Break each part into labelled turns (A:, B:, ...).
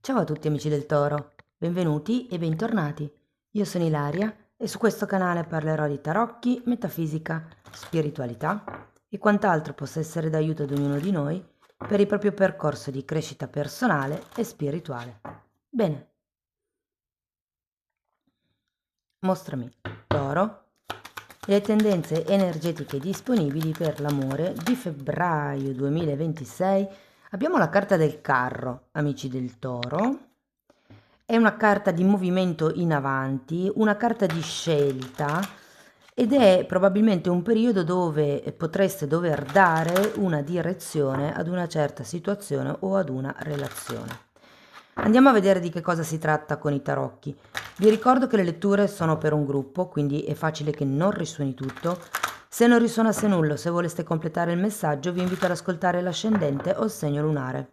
A: Ciao a tutti amici del Toro, benvenuti e bentornati. Io sono Ilaria e su questo canale parlerò di tarocchi, metafisica, spiritualità e quant'altro possa essere d'aiuto ad ognuno di noi per il proprio percorso di crescita personale e spirituale. Bene, mostrami, Toro, le tendenze energetiche disponibili per l'amore di febbraio 2026. Abbiamo la carta del carro, amici del Toro. È una carta di movimento in avanti, una carta di scelta ed è probabilmente un periodo dove potreste dover dare una direzione ad una certa situazione o ad una relazione. Andiamo a vedere di che cosa si tratta con i tarocchi. Vi ricordo che le letture sono per un gruppo, quindi è facile che non risuoni tutto. Se non risuonasse nulla, se voleste completare il messaggio, vi invito ad ascoltare l'ascendente o il segno lunare.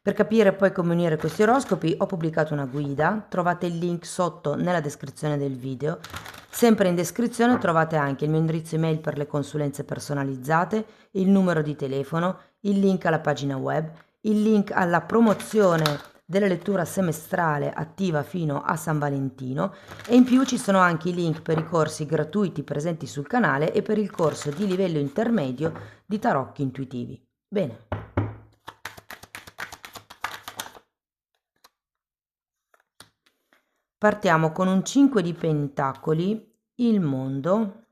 A: Per capire poi come unire questi oroscopi ho pubblicato una guida, trovate il link sotto nella descrizione del video. Sempre in descrizione trovate anche il mio indirizzo email per le consulenze personalizzate, il numero di telefono, il link alla pagina web, il link alla promozione della lettura semestrale attiva fino a San Valentino e in più ci sono anche i link per i corsi gratuiti presenti sul canale e per il corso di livello intermedio di tarocchi intuitivi. Bene. Partiamo con un 5 di pentacoli, il mondo,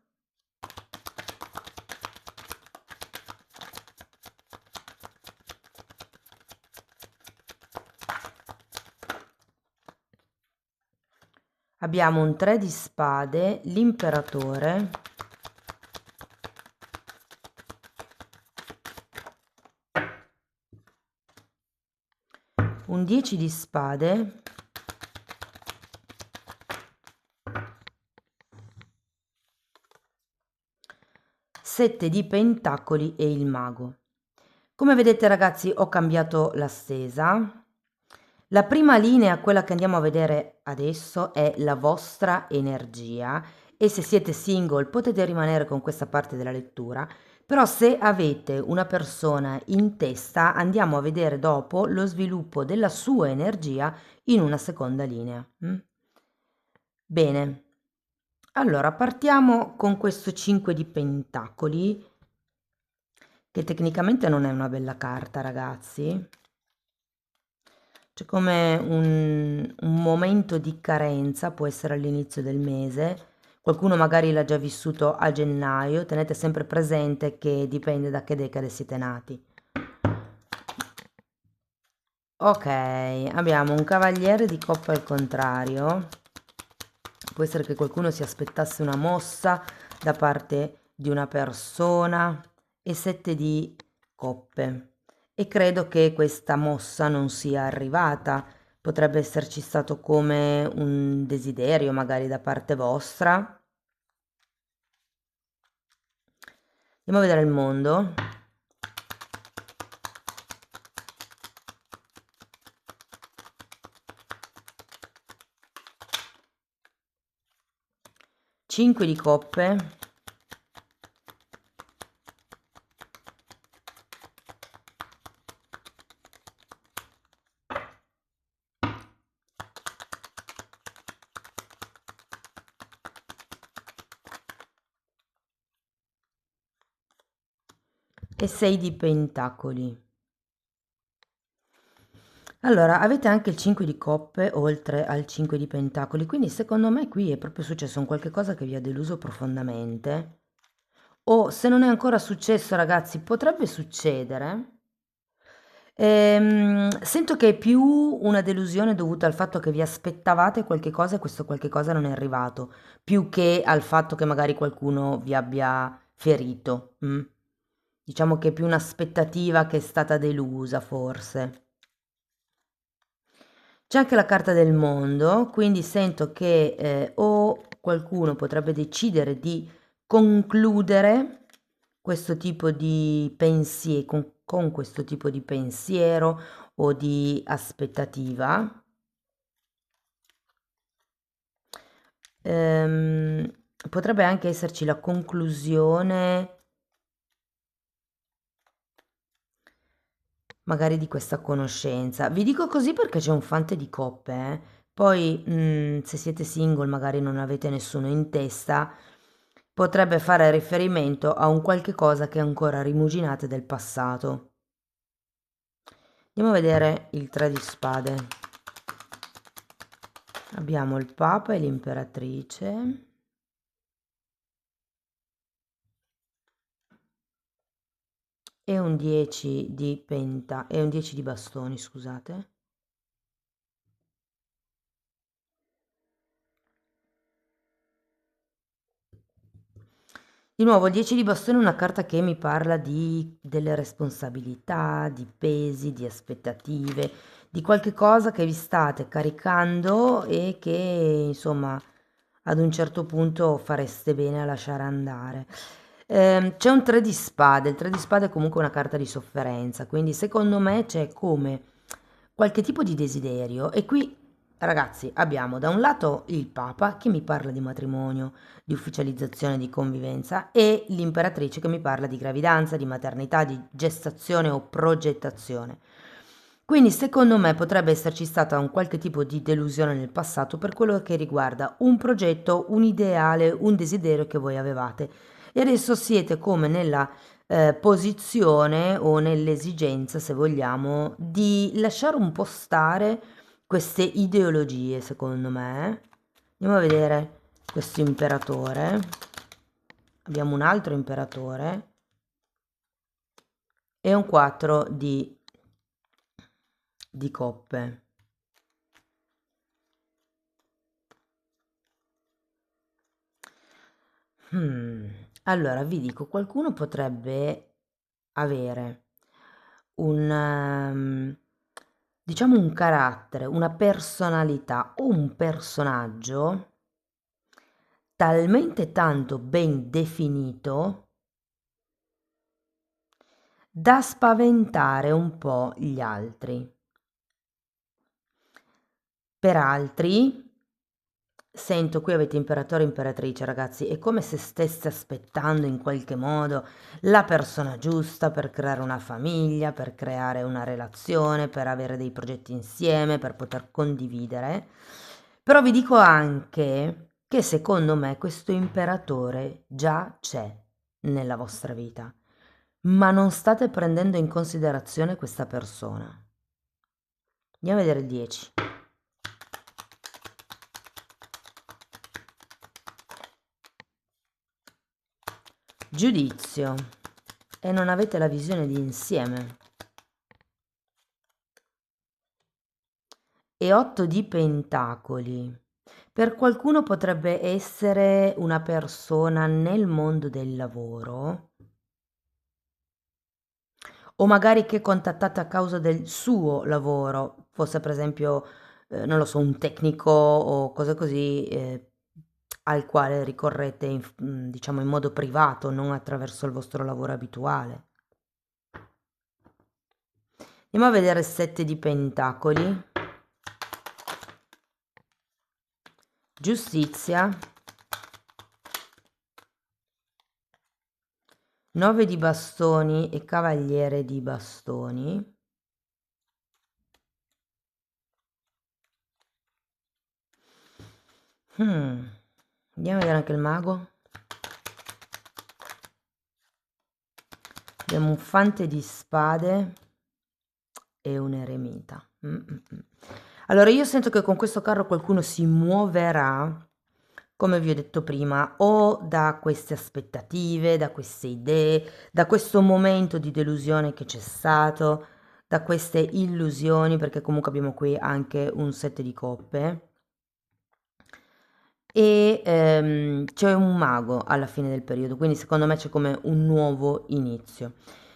A: abbiamo un 3 di spade, l'imperatore, un 10 di spade, sette di pentacoli e il mago. Come vedete ragazzi ho cambiato la stesa. La prima linea, quella che andiamo a vedere adesso, è la vostra energia e se siete single potete rimanere con questa parte della lettura, però se avete una persona in testa andiamo a vedere dopo lo sviluppo della sua energia in una seconda linea. Bene, allora partiamo con questo 5 di pentacoli, che tecnicamente non è una bella carta ragazzi. C'è come un momento di carenza, può essere all'inizio del mese, qualcuno magari l'ha già vissuto a gennaio, tenete sempre presente che dipende da che decade siete nati. Ok, abbiamo un cavaliere di coppe al contrario, può essere che qualcuno si aspettasse una mossa da parte di una persona e 7 di coppe. E credo che questa mossa non sia arrivata, potrebbe esserci stato come un desiderio magari da parte vostra. Andiamo a vedere il mondo. Cinque di coppe, e 6 di pentacoli. Allora, avete anche il 5 di coppe oltre al 5 di pentacoli, quindi secondo me qui è proprio successo un qualche cosa che vi ha deluso profondamente. O se non è ancora successo, ragazzi, potrebbe succedere. Sento che è più una delusione dovuta al fatto che vi aspettavate qualche cosa e questo qualche cosa non è arrivato, più che al fatto che magari qualcuno vi abbia ferito. Diciamo che è più un'aspettativa che è stata delusa, forse. C'è anche la carta del mondo, quindi sento che o qualcuno potrebbe decidere di concludere questo tipo di pensiero, con questo tipo di pensiero o di aspettativa. Potrebbe anche esserci la conclusione magari di questa conoscenza. Vi dico così perché c'è un fante di coppe, eh. Poi, se siete single, magari non avete nessuno in testa, potrebbe fare riferimento a un qualche cosa che ancora rimuginate del passato. Andiamo a vedere il 3 di spade. Abbiamo il Papa e l'Imperatrice. E un 10 di e un 10 di bastoni, scusate. Di nuovo, il 10 di bastoni è una carta che mi parla di delle responsabilità, di pesi, di aspettative, di qualche cosa che vi state caricando e che, insomma, ad un certo punto fareste bene a lasciare andare. C'è un 3 di spade, il 3 di spade è comunque una carta di sofferenza, quindi secondo me c'è come qualche tipo di desiderio e qui, ragazzi, abbiamo da un lato il Papa che mi parla di matrimonio, di ufficializzazione, di convivenza e l'imperatrice che mi parla di gravidanza, di maternità, di gestazione o progettazione. Quindi secondo me potrebbe esserci stata un qualche tipo di delusione nel passato per quello che riguarda un progetto, un ideale, un desiderio che voi avevate e adesso siete come nella posizione o nell'esigenza, se vogliamo, di lasciare un po' stare queste ideologie, secondo me. Andiamo a vedere questo imperatore. Abbiamo un altro imperatore e un 4 di coppe. Hmm. Allora, vi dico, qualcuno potrebbe avere un, diciamo un carattere, una personalità o un personaggio talmente tanto ben definito da spaventare un po' gli altri. Per altri, sento qui avete imperatore e imperatrice, ragazzi, è come se stesse aspettando in qualche modo la persona giusta per creare una famiglia, per creare una relazione, per avere dei progetti insieme, per poter condividere. Però vi dico anche che secondo me questo imperatore già c'è nella vostra vita, ma non state prendendo in considerazione questa persona. Andiamo a vedere il 10. Giudizio. E non avete la visione di insieme. E 8 di pentacoli. Per qualcuno potrebbe essere una persona nel mondo del lavoro o magari che contattate a causa del suo lavoro, fosse per esempio, non lo so, un tecnico o cose così, al quale ricorrete diciamo in modo privato, non attraverso il vostro lavoro abituale. Andiamo a vedere il 7 di pentacoli. Giustizia. 9 di bastoni e cavaliere di bastoni. Andiamo a vedere anche il mago. Abbiamo un fante di spade e un eremita. Allora io sento che con questo carro qualcuno si muoverà, come vi ho detto prima, o da queste aspettative, da queste idee, da questo momento di delusione che c'è stato, da queste illusioni, perché comunque abbiamo qui anche un 7 di coppe. E c'è un mago alla fine del periodo, quindi secondo me c'è come un nuovo inizio.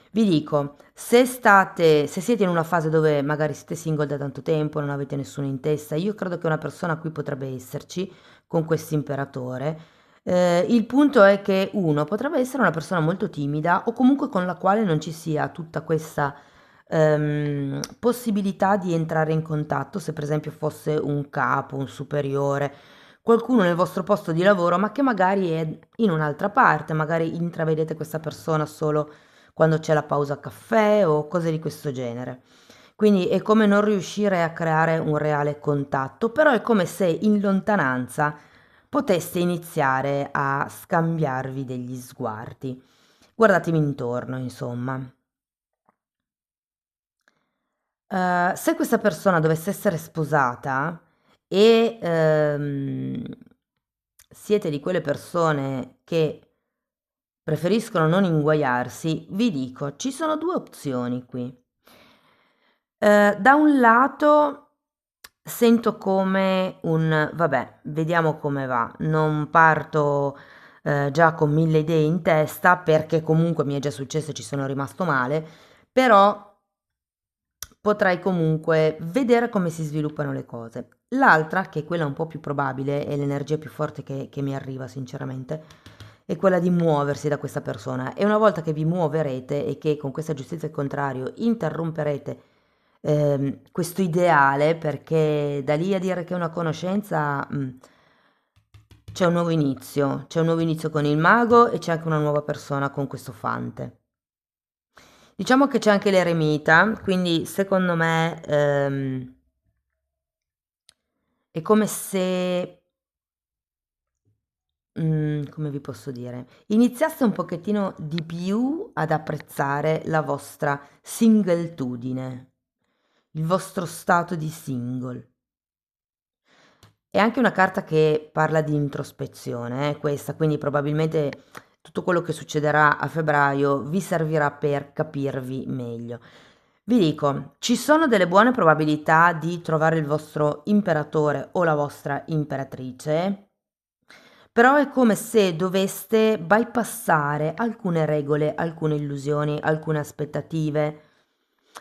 A: Vi dico, se siete in una fase dove magari siete single da tanto tempo, non avete nessuno in testa, io credo che una persona qui potrebbe esserci con questo imperatore. Il punto è che uno potrebbe essere una persona molto timida o comunque con la quale non ci sia tutta questa possibilità di entrare in contatto, se per esempio fosse un capo, un superiore, qualcuno nel vostro posto di lavoro, ma che magari è in un'altra parte, magari intravedete questa persona solo quando c'è la pausa caffè o cose di questo genere. Quindi è come non riuscire a creare un reale contatto, però è come se in lontananza poteste iniziare a scambiarvi degli sguardi. Guardatemi intorno, insomma. Se questa persona dovesse essere sposata e siete di quelle persone che preferiscono non inguaiarsi, vi dico, ci sono due opzioni qui. Da un lato sento come un vabbè, vediamo come va. Non parto già con mille idee in testa perché comunque mi è già successo e ci sono rimasto male, però potrai comunque vedere come si sviluppano le cose. L'altra, che è quella un po' più probabile, è l'energia più forte che mi arriva sinceramente, è quella di muoversi da questa persona. E una volta che vi muoverete e che con questa giustizia al contrario interromperete questo ideale, perché da lì a dire che è una conoscenza, c'è un nuovo inizio con il mago e c'è anche una nuova persona con questo fante. Diciamo che c'è anche l'eremita, quindi secondo me è come se, come vi posso dire, iniziaste un pochettino di più ad apprezzare la vostra singletudine, il vostro stato di single. È anche una carta che parla di introspezione, questa, quindi probabilmente tutto quello che succederà a febbraio vi servirà per capirvi meglio. Vi dico, ci sono delle buone probabilità di trovare il vostro imperatore o la vostra imperatrice, però è come se doveste bypassare alcune regole, alcune illusioni, alcune aspettative.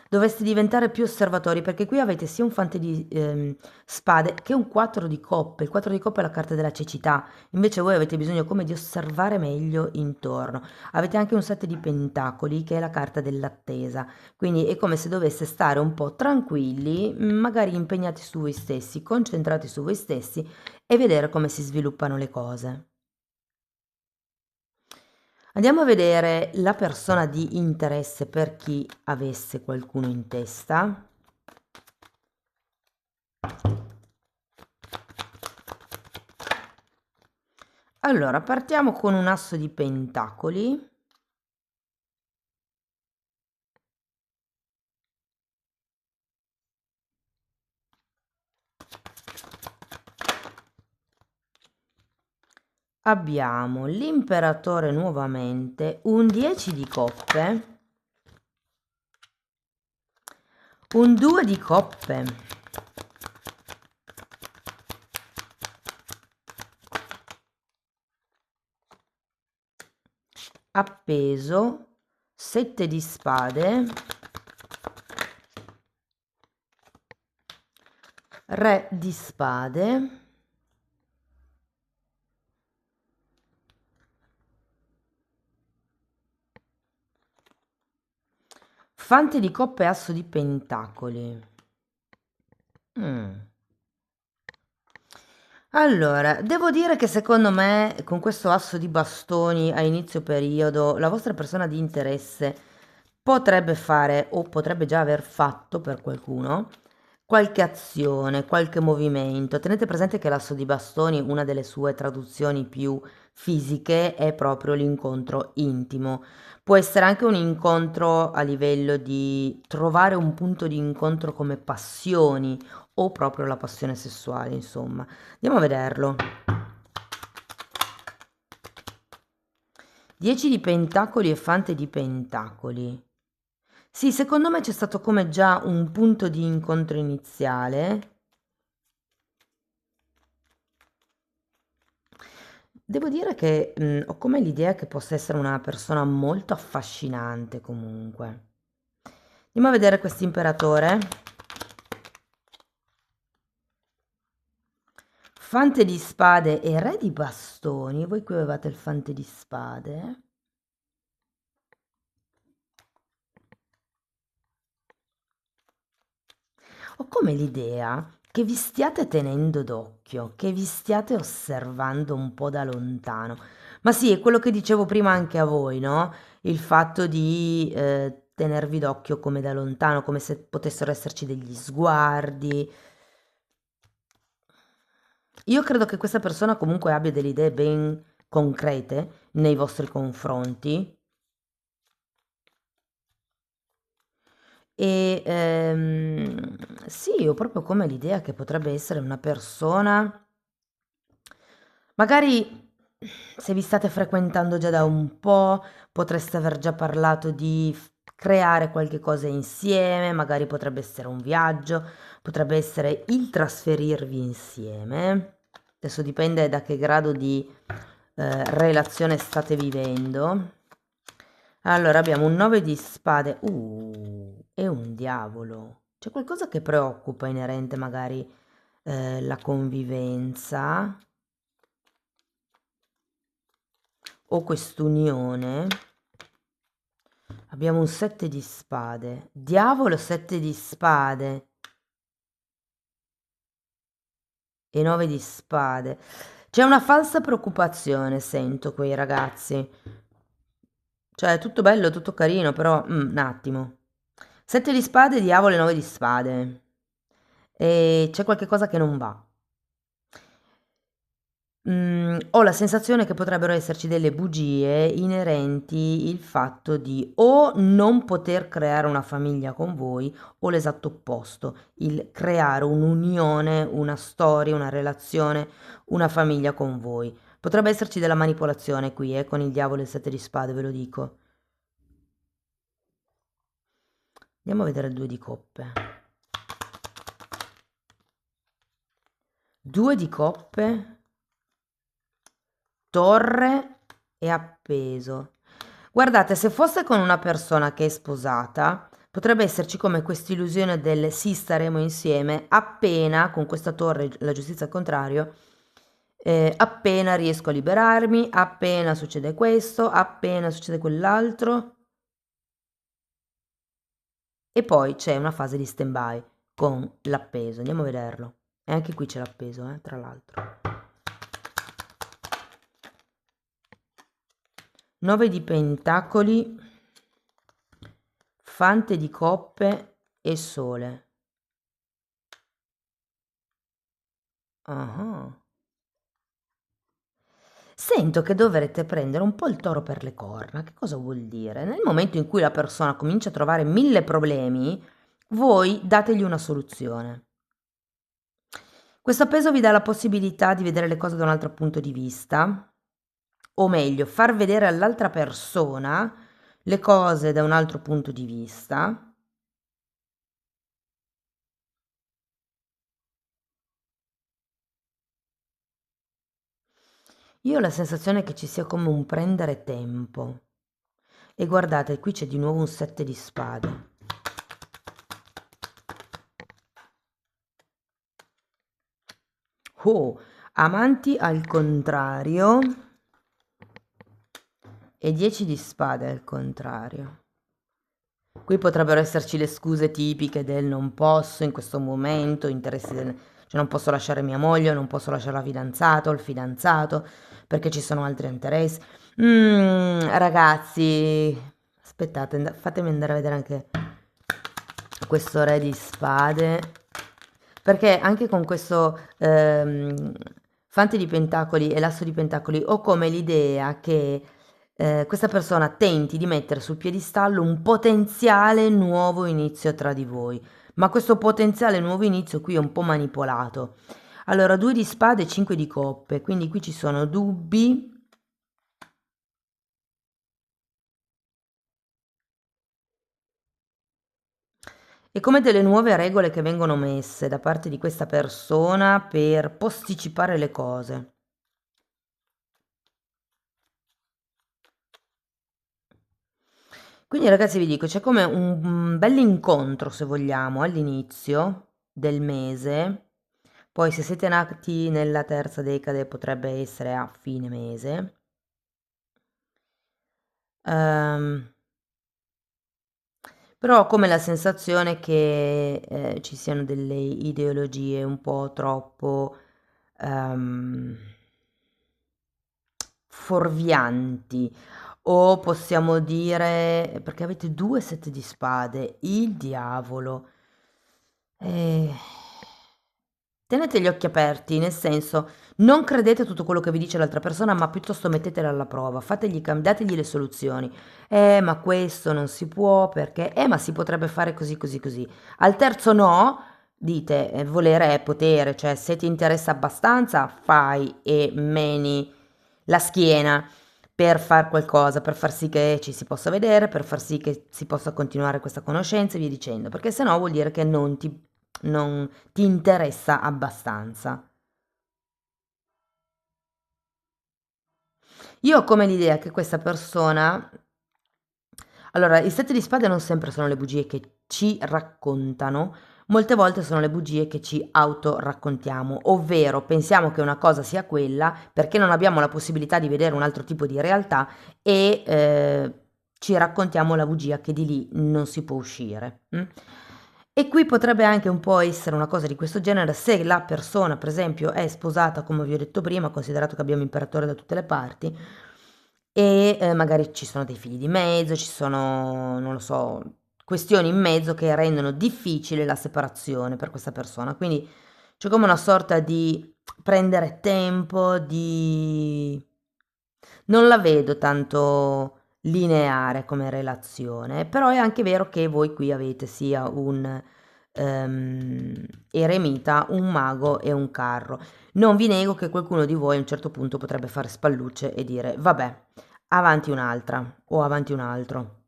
A: Dovreste diventare più osservatori perché qui avete sia un fante di spade che un 4 di coppe. Il 4 di coppe è la carta della cecità, invece voi avete bisogno come di osservare meglio intorno. Avete anche un 7 di pentacoli che è la carta dell'attesa, quindi è come se doveste stare un po' tranquilli, magari impegnati su voi stessi, concentrati su voi stessi e vedere come si sviluppano le cose. Andiamo a vedere la persona di interesse per chi avesse qualcuno in testa. Allora, partiamo con un asso di pentacoli. Abbiamo l'imperatore nuovamente, un 10 di coppe, un 2 di coppe, appeso, 7 di spade, re di spade, fante di coppe e asso di pentacoli. Allora, devo dire che secondo me con questo asso di bastoni a inizio periodo la vostra persona di interesse potrebbe fare o potrebbe già aver fatto per qualcuno qualche azione, qualche movimento. Tenete presente che l'asso di bastoni, una delle sue traduzioni più fisiche, è proprio l'incontro intimo. Può essere anche un incontro a livello di trovare un punto di incontro come passioni o proprio la passione sessuale, insomma. Andiamo a vederlo. 10 di pentacoli e fante di pentacoli. Sì, secondo me c'è stato come già un punto di incontro iniziale. Devo dire che ho come l'idea che possa essere una persona molto affascinante comunque. Andiamo a vedere questo imperatore. Fante di spade e re di bastoni. Voi qui avevate il fante di spade. Ho come l'idea che vi stiate tenendo d'occhio, che vi stiate osservando un po' da lontano, Ma sì, è quello che dicevo prima anche a voi, no? Il fatto di tenervi d'occhio come da lontano, come se potessero esserci degli sguardi. Io credo che questa persona comunque abbia delle idee ben concrete nei vostri confronti e sì, ho proprio come l'idea che potrebbe essere una persona. Magari se vi state frequentando già da un po', potreste aver già parlato di creare qualche cosa insieme, magari potrebbe essere un viaggio, potrebbe essere il trasferirvi insieme. Adesso dipende da che grado di relazione state vivendo. Allora abbiamo un 9 di spade, e un diavolo. C'è qualcosa che preoccupa inerente magari la convivenza o quest'unione. Abbiamo un 7 di spade, diavolo 7 di spade e 9 di spade. C'è una falsa preoccupazione, sento quei ragazzi. Cioè, è tutto bello, tutto carino, però un attimo. 7 di spade, diavolo e 9 di spade. E c'è qualche cosa che non va. Ho la sensazione che potrebbero esserci delle bugie inerenti il fatto di o non poter creare una famiglia con voi o l'esatto opposto, il creare un'unione, una storia, una relazione, una famiglia con voi. Potrebbe esserci della manipolazione qui, con il diavolo e il sette di spade, ve lo dico. Andiamo a vedere il due di coppe. Due di coppe, torre e appeso. Guardate, se fosse con una persona che è sposata, potrebbe esserci come quest'illusione del sì, staremo insieme appena, con questa torre, la giustizia al contrario, appena riesco a liberarmi, appena succede questo, appena succede quell'altro. E poi c'è una fase di stand-by con l'appeso. Andiamo a vederlo. E anche qui c'è l'appeso, tra l'altro. 9 di pentacoli, fante di coppe e sole. Ah. Sento che dovrete prendere un po' il toro per le corna. Che cosa vuol dire? Nel momento in cui la persona comincia a trovare 1000 problemi, voi dategli una soluzione. Questo appeso vi dà la possibilità di vedere le cose da un altro punto di vista, o meglio, far vedere all'altra persona le cose da un altro punto di vista. Io ho la sensazione che ci sia come un prendere tempo. E guardate, qui c'è di nuovo un 7 di spade. Oh, amanti al contrario e 10 di spade al contrario. Qui potrebbero esserci le scuse tipiche del non posso in questo momento, cioè non posso lasciare mia moglie, non posso lasciare la fidanzata o il fidanzato perché ci sono altri interessi. Ragazzi, aspettate, fatemi andare a vedere anche questo re di spade, perché anche con questo fante di pentacoli e l'asso di pentacoli ho come l'idea che questa persona tenti di mettere sul piedistallo un potenziale nuovo inizio tra di voi, ma questo potenziale nuovo inizio qui è un po' manipolato. Allora, 2 di spade e 5 di coppe, quindi qui ci sono dubbi. E come delle nuove regole che vengono messe da parte di questa persona per posticipare le cose. Quindi ragazzi vi dico, c'è come un bell'incontro, se vogliamo, all'inizio del mese, poi se siete nati nella terza decade potrebbe essere a fine mese. Ehm, Però ho come la sensazione che ci siano delle ideologie un po' troppo ehm, fuorvianti, o possiamo dire, perché avete due set di spade, il diavolo. Eh, Tenete gli occhi aperti, nel senso, non credete a tutto quello che vi dice l'altra persona, ma piuttosto mettetela alla prova, dategli le soluzioni. Ma questo non si può perché, ma si potrebbe fare così, così, così. Al terzo no, dite, volere è potere, cioè se ti interessa abbastanza, fai e meni la schiena per far qualcosa, per far sì che ci si possa vedere, per far sì che si possa continuare questa conoscenza e via dicendo, perché sennò vuol dire che non ti interessa abbastanza. Io ho come l'idea che questa persona... Allora, i sette di spade non sempre sono le bugie che ci raccontano, molte volte sono le bugie che ci autoraccontiamo, ovvero pensiamo che una cosa sia quella perché non abbiamo la possibilità di vedere un altro tipo di realtà e ci raccontiamo la bugia che di lì non si può uscire. E qui potrebbe anche un po' essere una cosa di questo genere se la persona, per esempio, è sposata, come vi ho detto prima, considerato che abbiamo imperatore da tutte le parti, e magari ci sono dei figli di mezzo, ci sono, non lo so, questioni in mezzo che rendono difficile la separazione per questa persona. Quindi c'è come una sorta di prendere tempo, di... Non la vedo tanto lineare come relazione, però è anche vero che voi qui avete sia un eremita, un mago e un carro. Non vi nego che qualcuno di voi a un certo punto potrebbe fare spallucce e dire vabbè, avanti un'altra o avanti un altro.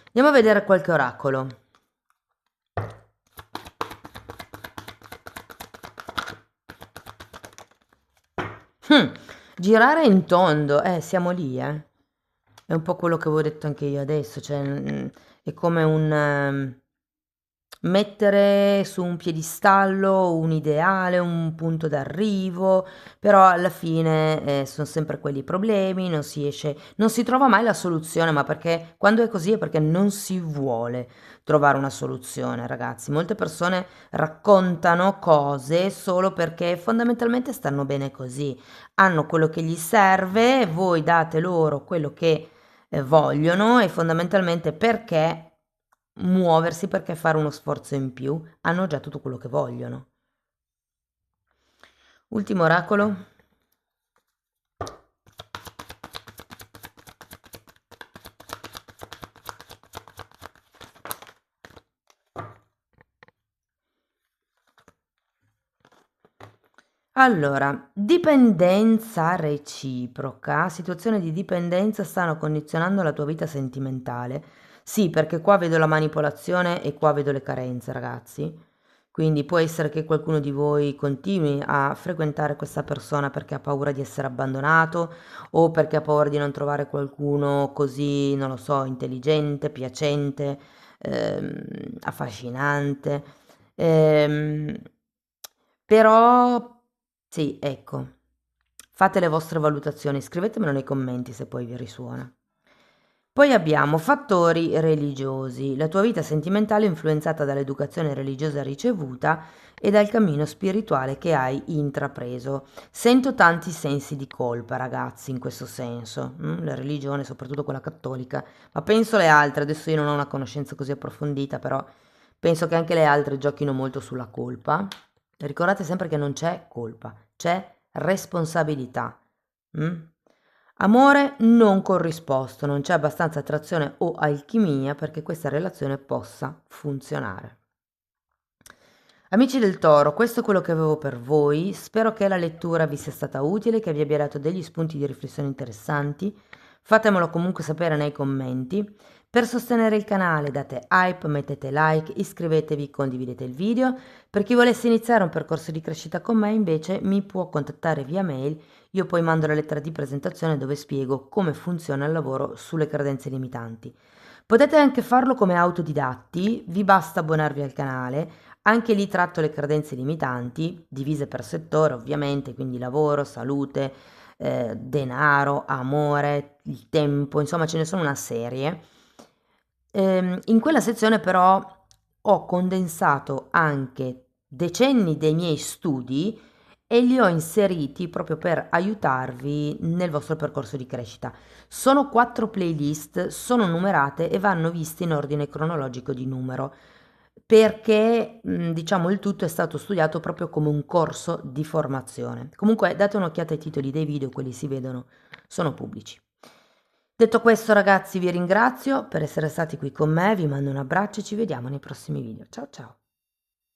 A: Andiamo a vedere qualche oracolo. Hm, girare in tondo, siamo lì, eh. È un po' quello che avevo detto anche io adesso, cioè è come un mettere su un piedistallo un ideale, un punto d'arrivo, però alla fine sono sempre quelli i problemi, non si esce, non si trova mai la soluzione, ma perché quando è così è perché non si vuole trovare una soluzione, ragazzi. Molte persone raccontano cose solo perché fondamentalmente stanno bene così, hanno quello che gli serve, voi date loro quello che vogliono e fondamentalmente perché muoversi, perché fare uno sforzo in più, hanno già tutto quello che vogliono. Ultimo oracolo. Allora, dipendenza reciproca, situazioni di dipendenza stanno condizionando la tua vita sentimentale. Sì, perché qua vedo la manipolazione e qua vedo le carenze, ragazzi. Quindi può essere che qualcuno di voi continui a frequentare questa persona perché ha paura di essere abbandonato o perché ha paura di non trovare qualcuno così, non lo so, intelligente, piacente, affascinante. Ehm, Però sì, ecco, fate le vostre valutazioni, scrivetemelo nei commenti se poi vi risuona. Poi abbiamo fattori religiosi, la tua vita sentimentale è influenzata dall'educazione religiosa ricevuta e dal cammino spirituale che hai intrapreso. Sento tanti sensi di colpa, ragazzi, in questo senso, la religione, soprattutto quella cattolica, ma penso le altre, adesso io non ho una conoscenza così approfondita, però penso che anche le altre giochino molto sulla colpa. Ricordate sempre che non c'è colpa, c'è responsabilità. Mm? Amore non corrisposto, non c'è abbastanza attrazione o alchimia perché questa relazione possa funzionare. Amici del Toro, questo è quello che avevo per voi. Spero che la lettura vi sia stata utile, che vi abbia dato degli spunti di riflessione interessanti. Fatemelo comunque sapere nei commenti. Per sostenere il canale date hype, mettete like, iscrivetevi, condividete il video. Per chi volesse iniziare un percorso di crescita con me invece mi può contattare via mail, io poi mando la lettera di presentazione dove spiego come funziona il lavoro sulle credenze limitanti. Potete anche farlo come autodidatti, vi basta abbonarvi al canale, anche lì tratto le credenze limitanti, divise per settore ovviamente, quindi lavoro, salute, denaro, amore, il tempo, insomma ce ne sono una serie. In quella sezione però ho condensato anche decenni dei miei studi e li ho inseriti proprio per aiutarvi nel vostro percorso di crescita. Sono 4 playlist, sono numerate e vanno viste in ordine cronologico di numero, perché diciamo il tutto è stato studiato proprio come un corso di formazione. Comunque date un'occhiata ai titoli dei video, quelli si vedono, sono pubblici. Detto questo ragazzi vi ringrazio per essere stati qui con me, vi mando un abbraccio e ci vediamo nei prossimi video. Ciao ciao!